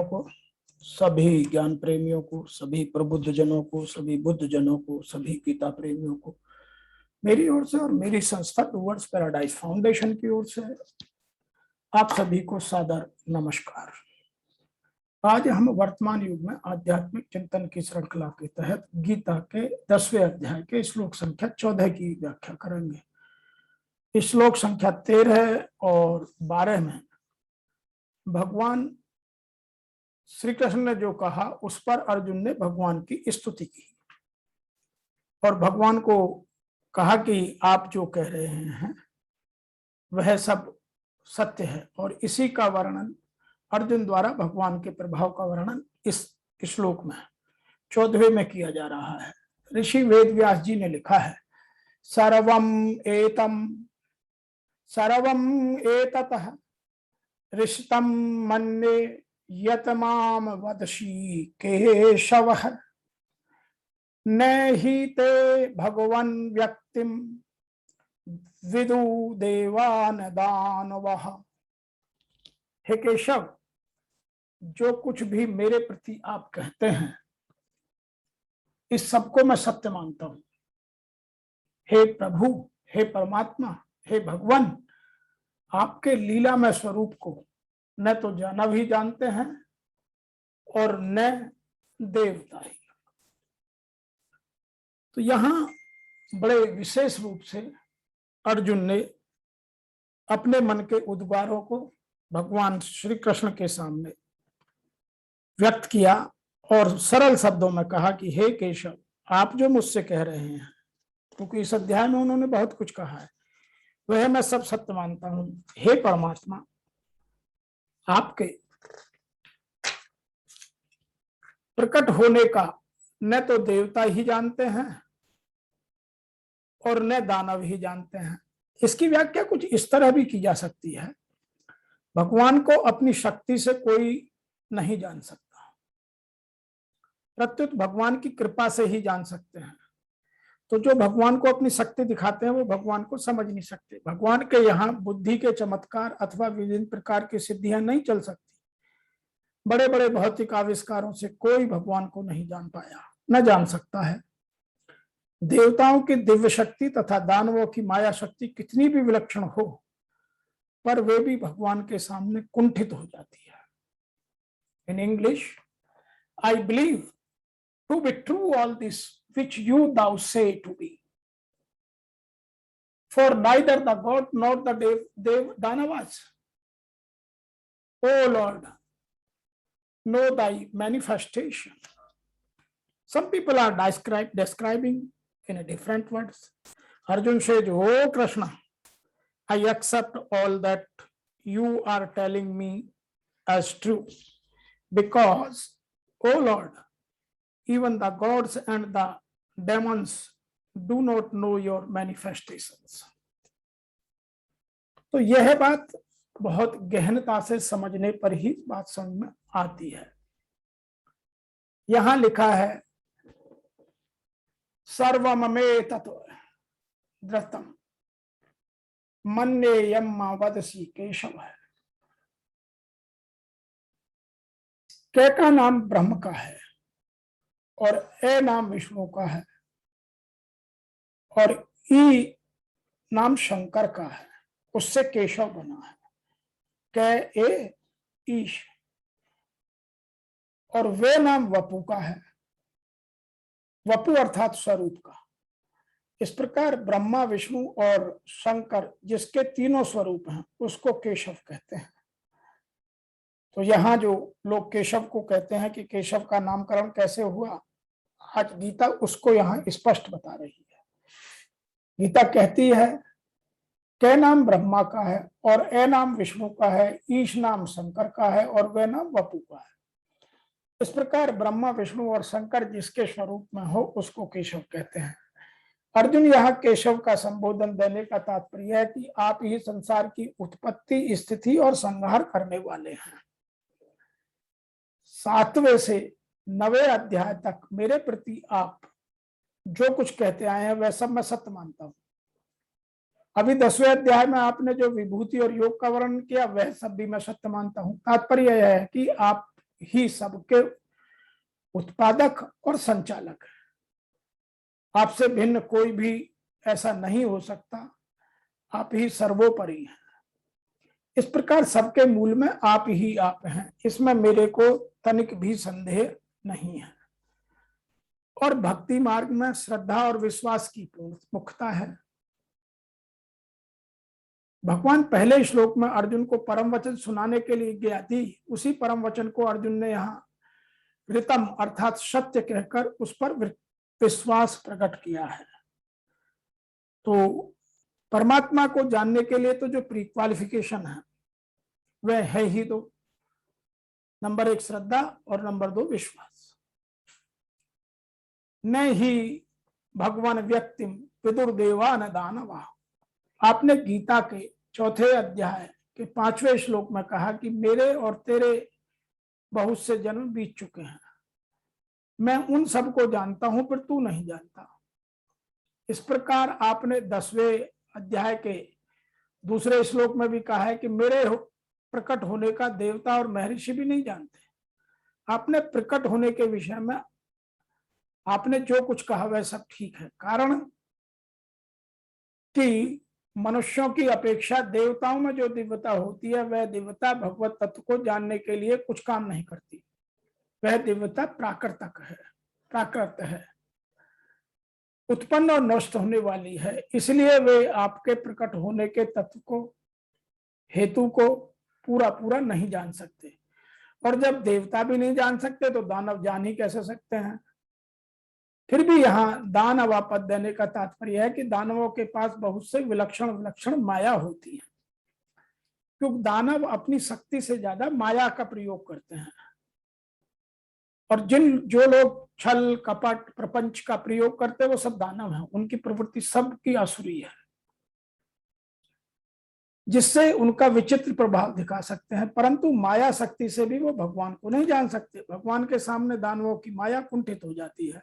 को, सभी ज्ञान प्रेमियों को, सभी प्रबुद्ध जनों को, सभी बुद्ध जनों को, सभी गीता प्रेमियों को मेरी ओर से और मेरी संस्था टूवर्ड्स पैराडाइज फाउंडेशन की ओर से आप सभी को सादर नमस्कार। आज हम वर्तमान युग में आध्यात्मिक चिंतन की श्रृंखला के तहत गीता के 10वें अध्याय के श्लोक संख्या 14 की व्याख्या करेंगे। इस श्लोक संख्या 13 और 12 में भगवान श्री कृष्ण ने जो कहा उस पर अर्जुन ने भगवान की स्तुति की और भगवान को कहा कि आप जो कह रहे हैं वह सब सत्य है। और इसी का वर्णन अर्जुन द्वारा भगवान के प्रभाव का वर्णन इस श्लोक में 14वें में किया जा रहा है। ऋषि वेद व्यास जी ने लिखा है, सर्वम एततः ऋषितम मन्ये यत माम वदसि केशवः न हि ते भगवन् व्यक्तिम विदु देवान दानवः। हे केशव, जो कुछ भी मेरे प्रति आप कहते हैं इस सबको मैं सत्य मानता हूं। हे प्रभु, हे परमात्मा, हे भगवान, आपके लीलामय स्वरूप को न तो जाना भी जानते हैं और न देवता ही। तो यहां बड़े विशेष रूप से अर्जुन ने अपने मन के उद्गारों को भगवान श्री कृष्ण के सामने व्यक्त किया और सरल शब्दों में कहा कि हे केशव, आप जो मुझसे कह रहे हैं, क्योंकि इस अध्याय में उन्होंने बहुत कुछ कहा है, वह मैं सब सत्य मानता हूं। हे परमात्मा, आपके प्रकट होने का न तो देवता ही जानते हैं और न दानव ही जानते हैं। इसकी व्याख्या कुछ इस तरह भी की जा सकती है, भगवान को अपनी शक्ति से कोई नहीं जान सकता, प्रत्युत भगवान की कृपा से ही जान सकते हैं। तो जो भगवान को अपनी शक्ति दिखाते हैं वो भगवान को समझ नहीं सकते। भगवान के यहाँ बुद्धि के चमत्कार अथवा विभिन्न प्रकार की सिद्धियां नहीं चल सकती। बड़े बड़े भौतिक आविष्कारों से कोई भगवान को नहीं जान पाया, न जान सकता है। देवताओं की दिव्य शक्ति तथा दानवों की माया शक्ति कितनी भी विलक्षण हो, पर वे भी भगवान के सामने कुंठित हो जाती है। In English, I believe to be true all this which you thou say to be, for neither the god nor the dev danavas, O Lord, know thy manifestation. Some people are describing in a different words. Arjun says, oh Krishna, I accept all that you are telling me as true, because, O Lord, even the gods and the demons do not know your manifestations. तो यह बात बहुत गहनता से समझने पर ही बात समझ में आती है। यहां लिखा है सर्वमेतत् धृतम् मन्येयम् वदसि केशव। के का नाम ब्रह्म का है और ए नाम विष्णु का है और ई नाम शंकर का है, उससे केशव बना है। कै ए ईश, और वे नाम वपु का है, वपु अर्थात स्वरूप का। इस प्रकार ब्रह्मा, विष्णु और शंकर जिसके तीनों स्वरूप हैं उसको केशव कहते हैं। तो यहाँ जो लोग केशव को कहते हैं कि केशव का नामकरण कैसे हुआ, आज गीता उसको यहाँ स्पष्ट बता रही है। गीता कहती है कै नाम ब्रह्मा का है और ए नाम विष्णु का है, ईश नाम शंकर का है और वह नाम वपु का है। इस प्रकार ब्रह्मा, विष्णु और शंकर जिसके स्वरूप में हो उसको केशव कहते हैं। अर्जुन यहाँ केशव का संबोधन देने का तात्पर्य है कि आप ही संसार की उत्पत्ति, स्थिति और संहार करने वाले हैं। 7वें से 9वें अध्याय तक मेरे प्रति आप जो कुछ कहते आए हैं वह सब मैं सत्य मानता हूं। अभी 10वें अध्याय में आपने जो विभूति और योग का वर्णन किया वह सब भी मैं सत्य मानता हूं। तात्पर्य यह है कि आप ही सबके उत्पादक और संचालक है। आपसे भिन्न कोई भी ऐसा नहीं हो सकता, आप ही सर्वोपरि हैं। इस प्रकार सबके मूल में आप ही आप हैं, इसमें मेरे को तनिक भी संदेह नहीं है। और भक्ति मार्ग में श्रद्धा और विश्वास की पूर्ण मुख्यता है। भगवान पहले श्लोक में अर्जुन को परम वचन सुनाने के लिए गया थी, उसी परम वचन को अर्जुन ने यहाँ ऋतम अर्थात सत्य कहकर उस पर विश्वास प्रकट किया है। तो परमात्मा को जानने के लिए तो जो प्री क्वालिफिकेशन है वह है ही दो, नंबर 1 श्रद्धा और नंबर 2 विश्वास। न ही भगवान व्यक्ति विदुर देवा न दानवा। आपने गीता के 4 अध्याय के 5वें श्लोक में कहा कि मेरे और तेरे बहुत से जन्म बीत चुके हैं, मैं उन सबको जानता हूं पर तू नहीं जानता। इस प्रकार आपने 10वें अध्याय के 2 श्लोक में भी कहा है कि मेरे प्रकट होने का देवता और महर्षि भी नहीं जानते। आपने प्रकट होने के विषय में आपने जो कुछ कहा वह सब ठीक है, कारण कि मनुष्यों की अपेक्षा देवताओं में जो दिव्यता होती है वह दिव्यता भगवत तत्व को जानने के लिए कुछ काम नहीं करती। वह दिव्यता प्राकृतिक है, प्राकृत है, उत्पन्न और नष्ट होने वाली है। इसलिए वे आपके प्रकट होने के तत्व को, हेतु को पूरा पूरा नहीं जान सकते। और जब देवता भी नहीं जान सकते तो दानव जान ही कैसे सकते हैं। फिर भी यहाँ दानव पद देने का तात्पर्य है कि दानवों के पास बहुत से विलक्षण विलक्षण माया होती है, क्योंकि दानव अपनी शक्ति से ज्यादा माया का प्रयोग करते हैं। और जो लोग छल कपट प्रपंच का प्रयोग करते हैं वो सब दानव हैं, उनकी प्रवृत्ति सबकी आसुरी है, जिससे उनका विचित्र प्रभाव दिखा सकते हैं, परंतु माया शक्ति से भी वो भगवान को नहीं जान सकते। भगवान के सामने दानवों की माया कुंठित हो जाती है,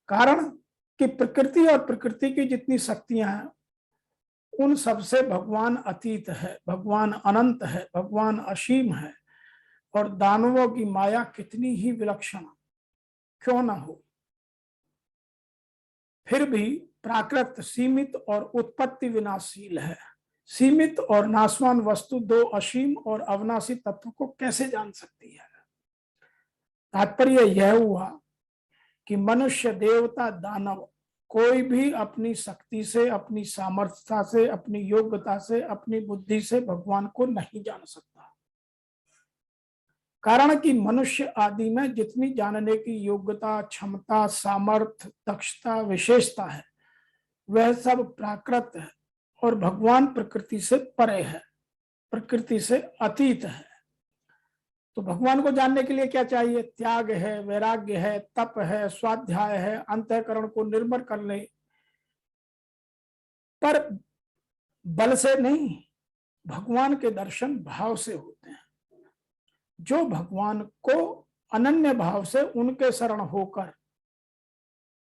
कारण कि प्रकृति और प्रकृति की जितनी शक्तियां हैं उन सबसे भगवान अतीत है, भगवान अनंत है, भगवान असीम है। और दानवों की माया कितनी ही विलक्षण क्यों ना हो, फिर भी प्राकृत सीमित और उत्पत्ति विनाशील है। सीमित और नाशवान वस्तु दो असीम और अविनाशी तत्व को कैसे जान सकती है। तात्पर्य यह हुआ कि मनुष्य देवता दानव कोई भी अपनी शक्ति से, अपनी सामर्थ्यता से, अपनी योग्यता से, अपनी बुद्धि से भगवान को नहीं जान सकता। कारण कि मनुष्य आदि में जितनी जानने की योग्यता, क्षमता, सामर्थ्य, दक्षता, विशेषता है वह सब प्राकृत है और भगवान प्रकृति से परे है, प्रकृति से अतीत है। तो भगवान को जानने के लिए क्या चाहिए? त्याग है, वैराग्य है, तप है, स्वाध्याय है, अंतःकरण को निर्मल करने, पर बल से नहीं, भगवान के दर्शन भाव से होते हैं। जो भगवान को अनन्य भाव से उनके शरण होकर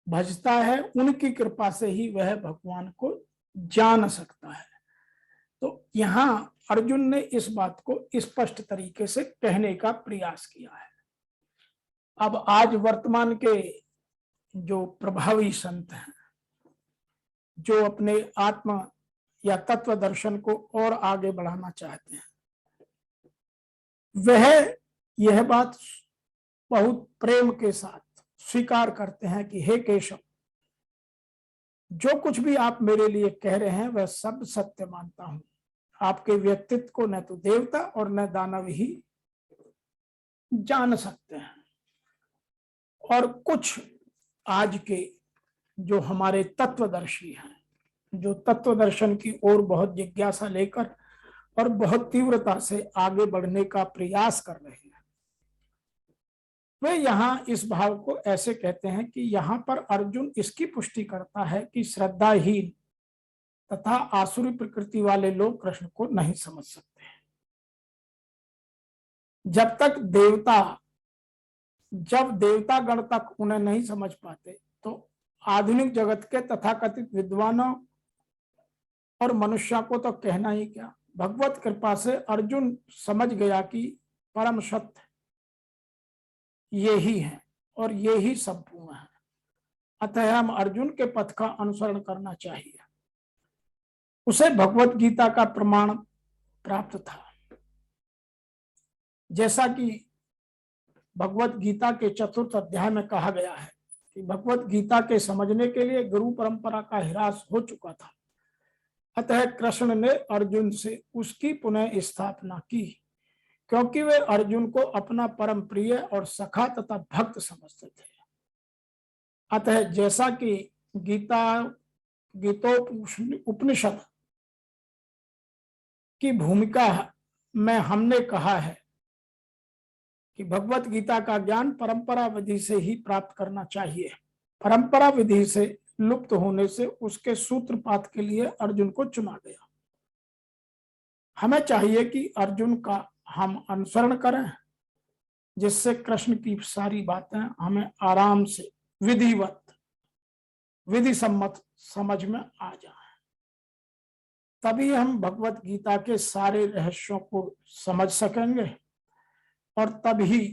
भजता है, उनकी कृपा से ही वह भगवान को जान सकता है। तो यहां अर्जुन ने इस बात को स्पष्ट तरीके से कहने का प्रयास किया है। अब आज वर्तमान के जो प्रभावी संत हैं, जो अपने आत्मा या तत्व दर्शन को और आगे बढ़ाना चाहते हैं, वह यह बात बहुत प्रेम के साथ स्वीकार करते हैं कि हे केशव, जो कुछ भी आप मेरे लिए कह रहे हैं वह सब सत्य मानता हूं। आपके व्यक्तित्व को न तो देवता और न दानव ही जान सकते हैं। और कुछ आज के जो हमारे तत्वदर्शी हैं, जो तत्व दर्शन की ओर बहुत जिज्ञासा लेकर और बहुत तीव्रता से आगे बढ़ने का प्रयास कर रहे हैं, वे यहां इस भाव को ऐसे कहते हैं कि यहां पर अर्जुन इसकी पुष्टि करता है कि श्रद्धाहीन तथा आसुरी प्रकृति वाले लोग कृष्ण को नहीं समझ सकते। जब देवता गण तक उन्हें नहीं समझ पाते तो आधुनिक जगत के तथाकथित विद्वानों और मनुष्यों को तो कहना ही क्या। भगवत कृपा से अर्जुन समझ गया कि परम सत्य यही है और यही संपूर्ण है। अतः हम अर्जुन के पथ का अनुसरण करना चाहिए। उसे भगवत गीता का प्रमाण प्राप्त था। जैसा कि भगवत गीता के 4th अध्याय में कहा गया है कि भगवत गीता के समझने के लिए गुरु परंपरा का ह्रास हो चुका था। अतः कृष्ण ने अर्जुन से उसकी पुनः स्थापना की, क्योंकि वे अर्जुन को अपना परम प्रिय और सखा तथा भक्त समझते थे। अतः जैसा कि गीतोपनिषद की भूमिका में हमने कहा है कि भगवत गीता का ज्ञान परंपरा विधि से ही प्राप्त करना चाहिए। परंपरा विधि से लुप्त होने से उसके सूत्रपात के लिए अर्जुन को चुना गया। हमें चाहिए कि अर्जुन का हम अनुसरण करें, जिससे कृष्ण की सारी बातें हमें आराम से विधि सम्मत समझ में आ जाए। तभी हम भगवत गीता के सारे रहस्यों को समझ सकेंगे और तभी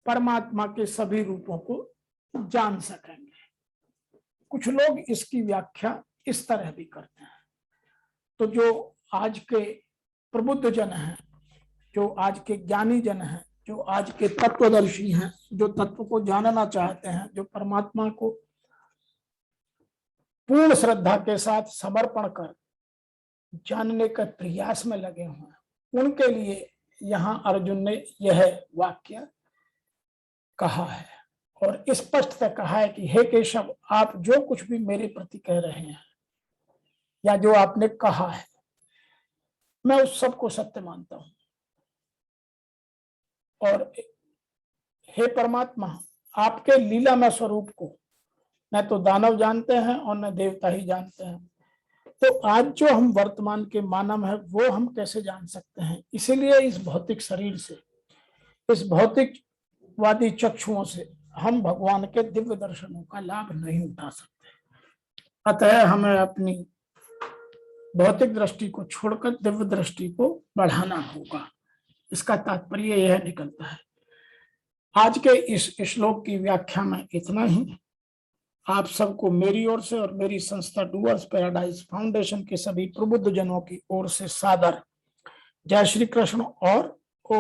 परमात्मा के सभी रूपों को जान सकेंगे। कुछ लोग इसकी व्याख्या इस तरह भी करते हैं। तो जो आज के प्रबुद्ध जन हैं, जो आज के ज्ञानी जन हैं, जो आज के तत्वदर्शी हैं, जो तत्व को जानना चाहते हैं, जो परमात्मा को पूर्ण श्रद्धा के साथ समर्पण कर जानने के प्रयास में लगे हुए हैं, उनके लिए यहाँ अर्जुन ने यह वाक्य कहा है और स्पष्टतः कहा है कि हे केशव, आप जो कुछ भी मेरे प्रति कह रहे हैं या जो आपने कहा है, मैं उस सब को सत्य मानता हूं। और हे परमात्मा, आपके लीलामय स्वरूप को न तो दानव जानते हैं और न देवता ही जानते हैं। तो आज जो हम वर्तमान के मानव हैं, वो हम कैसे जान सकते हैं? इसीलिए इस भौतिक शरीर से, इस भौतिकवादी चक्षुओं से हम भगवान के दिव्य दर्शनों का लाभ नहीं उठा सकते। अतः हमें अपनी भौतिक दृष्टि को छोड़कर दिव्य दृष्टि को बढ़ाना होगा। इसका तात्पर्य यह निकलता है। आज के इस श्लोक की व्याख्या में इतना ही। आप सबको मेरी ओर से और मेरी संस्था डूअर्स पैराडाइज फाउंडेशन के सभी प्रबुद्ध जनों की ओर से सादर जय श्री कृष्ण और ओ